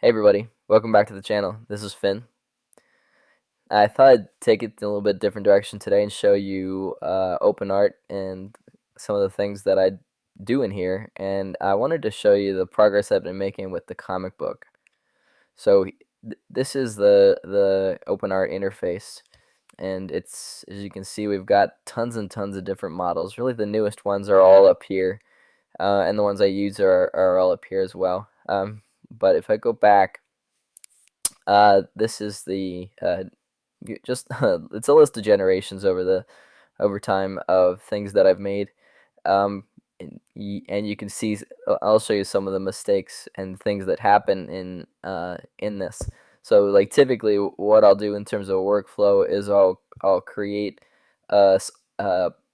Hey everybody, welcome back to the channel. This is Finn. I thought I'd take it in a little bit different direction today and show you OpenArt and some of the things that I do in here. And I wanted to show you the progress I've been making with the comic book. So this is the OpenArt interface, and it's, as you can see, we've got tons and tons of different models. Really, the newest ones are all up here, and the ones I use are all up here as well. But if I go back, this is the just it's a list of generations over time of things that I've made, and you can see. I'll show you some of the mistakes and things that happen in this. So like typically, what I'll do in terms of a workflow is I'll create a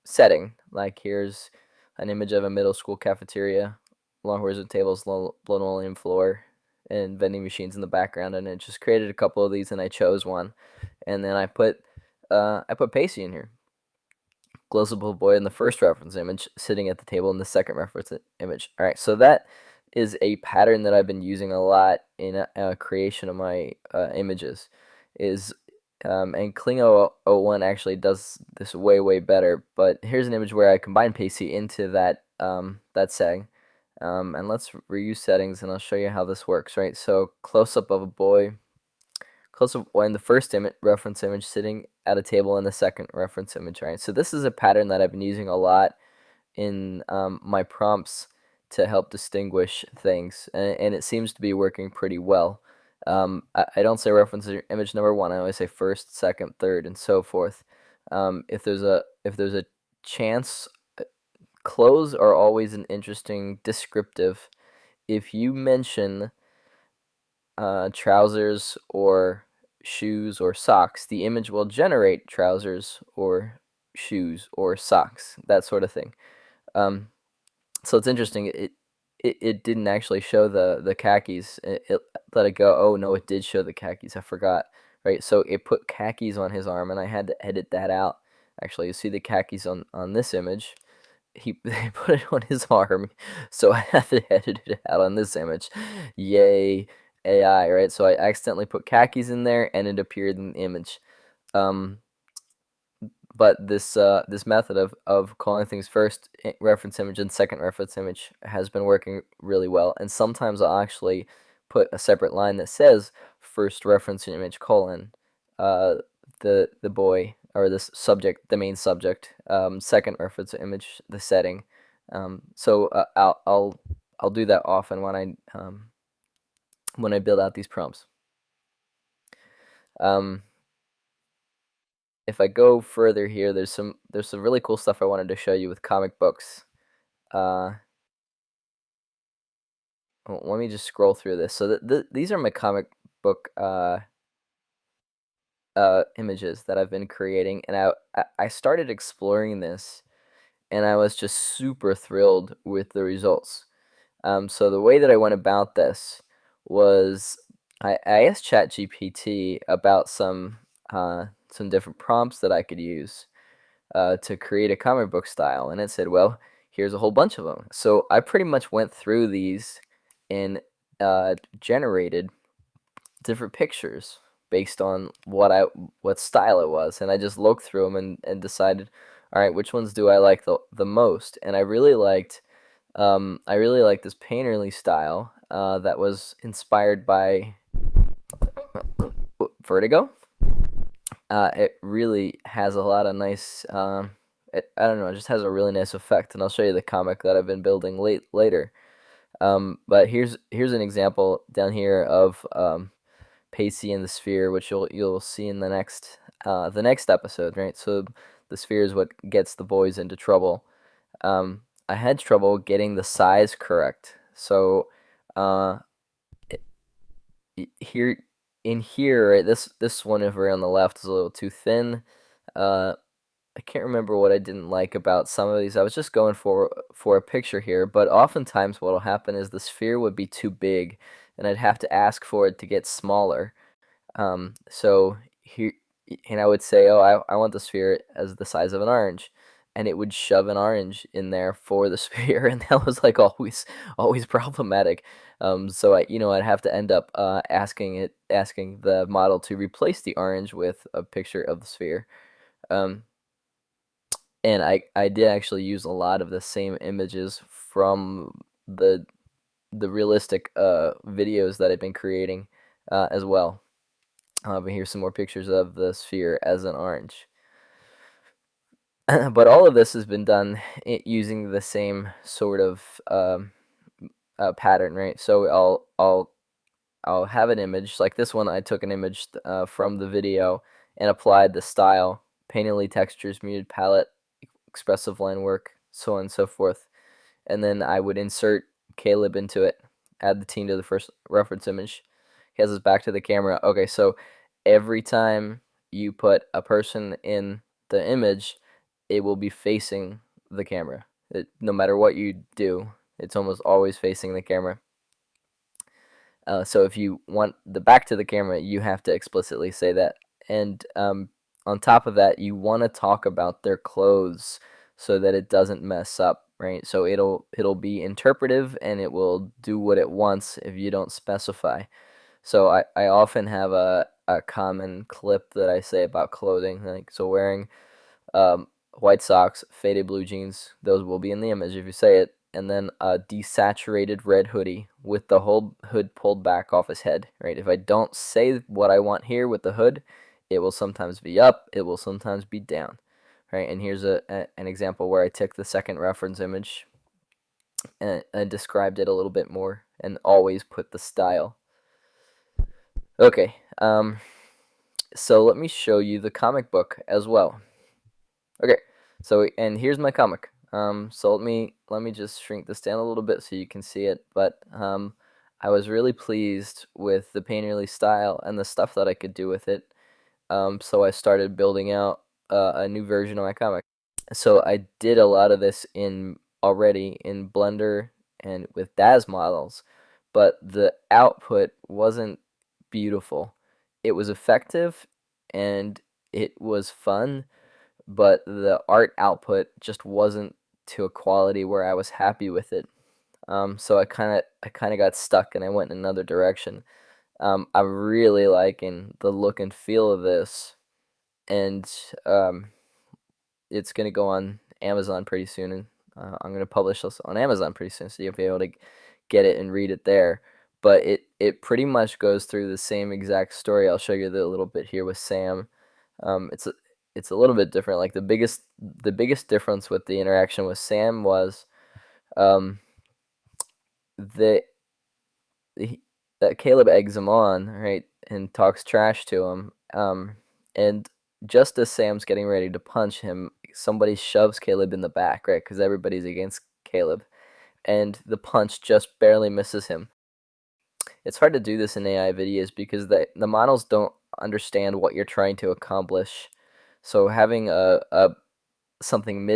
setting. Like here's an image of a middle school cafeteria, long horizontal tables, linoleum floor, and vending machines in the background, and it just created a couple of these, and I chose one, and then I put Pacey in here, glowable boy in the first reference image, sitting at the table in the second reference image. All right, so that is a pattern that I've been using a lot in creation of my images. Is and Kling 001 actually does this way better. But here's an image where I combine Pacey into that setting. And let's reuse settings, and I'll show you how this works. Right, so close up of a boy, close up in the first reference image, sitting at a table in the second reference image. Right, so this is a pattern that I've been using a lot in my prompts to help distinguish things, and it seems to be working pretty well. I don't say reference image number one. I always say first, second, third, and so forth. If there's a chance, clothes are always an interesting descriptive. If you mention trousers or shoes or socks, the image will generate trousers or shoes or socks, that sort of thing. Um, so it's interesting. It didn't actually show the khakis. It let it go. Oh no, it did show the khakis. I forgot. Right. So it put khakis on his arm, and I had to edit that out. Actually, you see the khakis on this image. They put it on his arm, so I have to edit it out on this image. Yay, AI, right? So I accidentally put khakis in there, and it appeared in the image. Um, but this method of calling things first reference image and second reference image has been working really well. And sometimes I'll actually put a separate line that says first reference image colon the boy or this subject, the main subject, second reference image, the setting. So I'll do that often when I build out these prompts. Um, if I go further here, there's some really cool stuff I wanted to show you with comic books. Uh, Let me just scroll through this. So these are my comic book images that I've been creating, and I started exploring this, and I was just super thrilled with the results. So the way that I went about this was I asked ChatGPT about some different prompts that I could use to create a comic book style, and it said, well, here's a whole bunch of them. So I pretty much went through these and generated different pictures based on what style it was, and I just looked through them and decided, all right, which ones do I like the most? And I really like this painterly style that was inspired by Vertigo. It really has a lot of nice. I don't know. It just has a really nice effect, and I'll show you the comic that I've been building later. But here's an example down here of Pacey and the sphere, which you'll see in the next episode, right? So the sphere is what gets the boys into trouble. I had trouble getting the size correct, so uh, here in here, right, this one over on the left is a little too thin. Uh, I can't remember what I didn't like about some of these. I was just going for a picture here, but oftentimes what'll happen is the sphere would be too big, and I'd have to ask for it to get smaller. So here, and I would say, oh, I want the sphere as the size of an orange. and it would shove an orange in there for the sphere, and that was like always problematic. So I'd have to end up asking the model to replace the orange with a picture of the sphere. Um, and I did actually use a lot of the same images from the realistic videos that I've been creating as well. But here's some more pictures of the sphere as an orange. But all of this has been done using the same sort of pattern, right? So I'll have an image like this one. I took an image from the video and applied the style, painterly textures, muted palette, expressive line work, so on and so forth. And then I would insert Caleb into it, add the team to the first reference image. He has his back to the camera. Okay, so every time you put a person in the image, it will be facing the camera. No matter what you do, it's almost always facing the camera. So if you want the back to the camera, you have to explicitly say that. And on top of that, you want to talk about their clothes so that it doesn't mess up, right? So it'll be interpretive and it will do what it wants if you don't specify. So I often have a common clip that I say about clothing, like so wearing white socks, faded blue jeans, those will be in the image if you say it, and then a desaturated red hoodie with the whole hood pulled back off his head, right? If I don't say what I want here with the hood, it will sometimes be up, it will sometimes be down, right? And here's an example where I took the second reference image and described it a little bit more and always put the style. Okay, so let me show you the comic book as well. Okay, so and here's my comic. So let me just shrink this down a little bit so you can see it. But I was really pleased with the painterly style and the stuff that I could do with it. So I started building out a new version of my comic. So I did a lot of this already in Blender and with DAZ models, but the output wasn't beautiful. It was effective and it was fun, but the art output just wasn't to a quality where I was happy with it. So I kind of got stuck and I went in another direction. I'm really liking the look and feel of this, and it's gonna go on Amazon pretty soon, and I'm gonna publish this on Amazon pretty soon, so you'll be able to get it and read it there. But it pretty much goes through the same exact story. I'll show you the little bit here with Sam. It's a little bit different. Like the biggest difference with the interaction with Sam was um, the he, that Caleb eggs him on, right, and talks trash to him. And just as Sam's getting ready to punch him, somebody shoves Caleb in the back, right, because everybody's against Caleb, and the punch just barely misses him. It's hard to do this in AI videos because the models don't understand what you're trying to accomplish. So having a something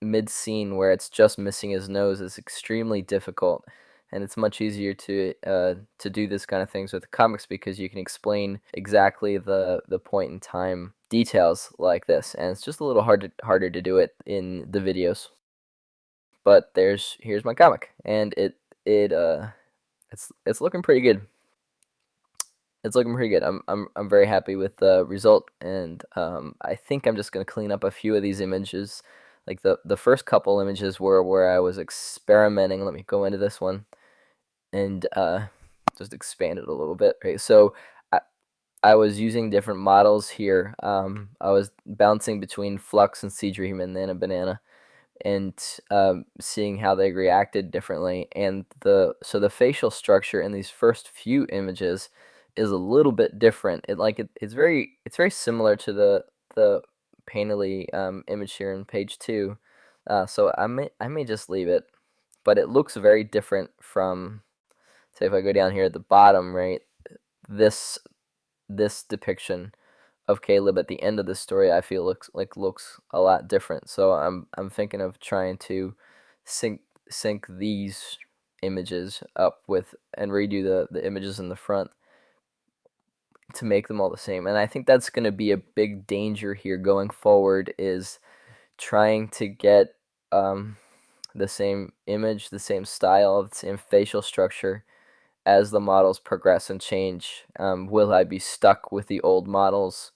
mid scene where it's just missing his nose is extremely difficult, and it's much easier to do this kind of things with comics because you can explain exactly the point in time details like this, and it's just a little harder to do it in the videos. But here's my comic, and it's looking pretty good. It's looking pretty good. I'm very happy with the result, and I think I'm just gonna clean up a few of these images. Like the first couple images were where I was experimenting. Let me go into this one and just expand it a little bit. Right, so I I was using different models here. I was bouncing between Flux and Seedream and then a banana, and seeing how they reacted differently. And the facial structure in these first few images is a little bit different. It's very similar to the painterly image here in page 2. So I may just leave it, but it looks very different from, say, if I go down here at the bottom, right, this this depiction of Caleb at the end of the story, I feel looks a lot different. So I'm thinking of trying to sync these images up with and redo the images in the front to make them all the same. And I think that's going to be a big danger here going forward, is trying to get um, the same image, the same style, the same facial structure as the models progress and change. Will I be stuck with the old models,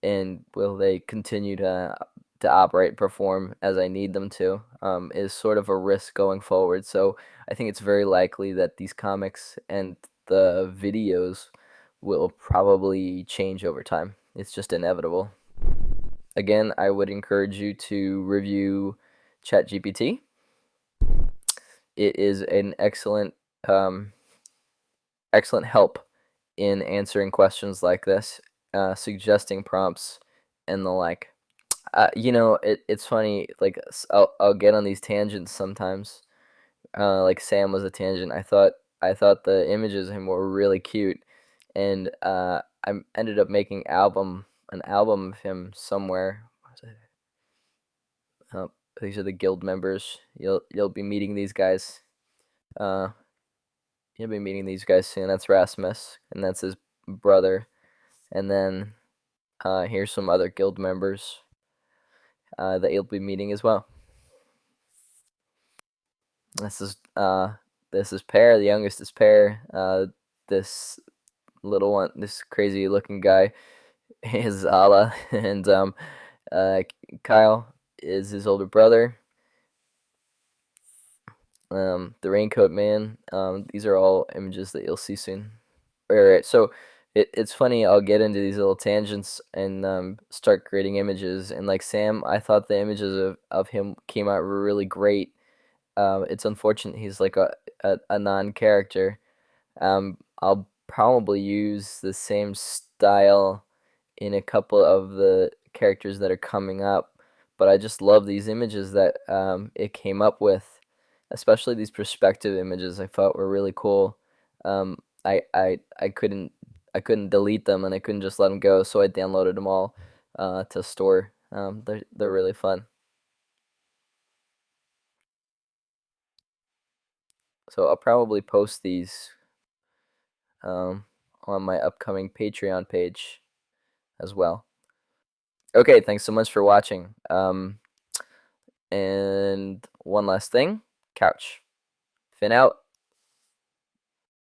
and will they continue to operate, perform as I need them to? Is sort of a risk going forward. So I think it's very likely that these comics and the videos will probably change over time. It's just inevitable. Again, I would encourage you to review ChatGPT. It is an um, excellent help in answering questions like this, suggesting prompts, and the like. It's funny. Like I'll get on these tangents sometimes. Like Sam was a tangent. I thought the images of him were really cute, and I ended up making an album of him somewhere. Uh, these are the guild members. You'll be meeting these guys. Uh, you'll be meeting these guys soon. That's Rasmus, and that's his brother. And then here's some other guild members that you'll be meeting as well. This is Pear. The youngest is Pear. This little one, this crazy looking guy, is Ala, and uh, Kyle is his older brother. The Raincoat Man. These are all images that you'll see soon. Right. So it's funny. I'll get into these little tangents and start creating images. And like Sam, I thought the images of him came out really great. It's unfortunate he's like a non-character. I'll probably use the same style in a couple of the characters that are coming up, but I just love these images that it came up with, especially these perspective images. I thought were really cool. I couldn't delete them, and I couldn't just let them go, so I downloaded them all to store. They're really fun. So I'll probably post these um, on my upcoming Patreon page as well. Okay, thanks so much for watching. And one last thing, couch. Fin out.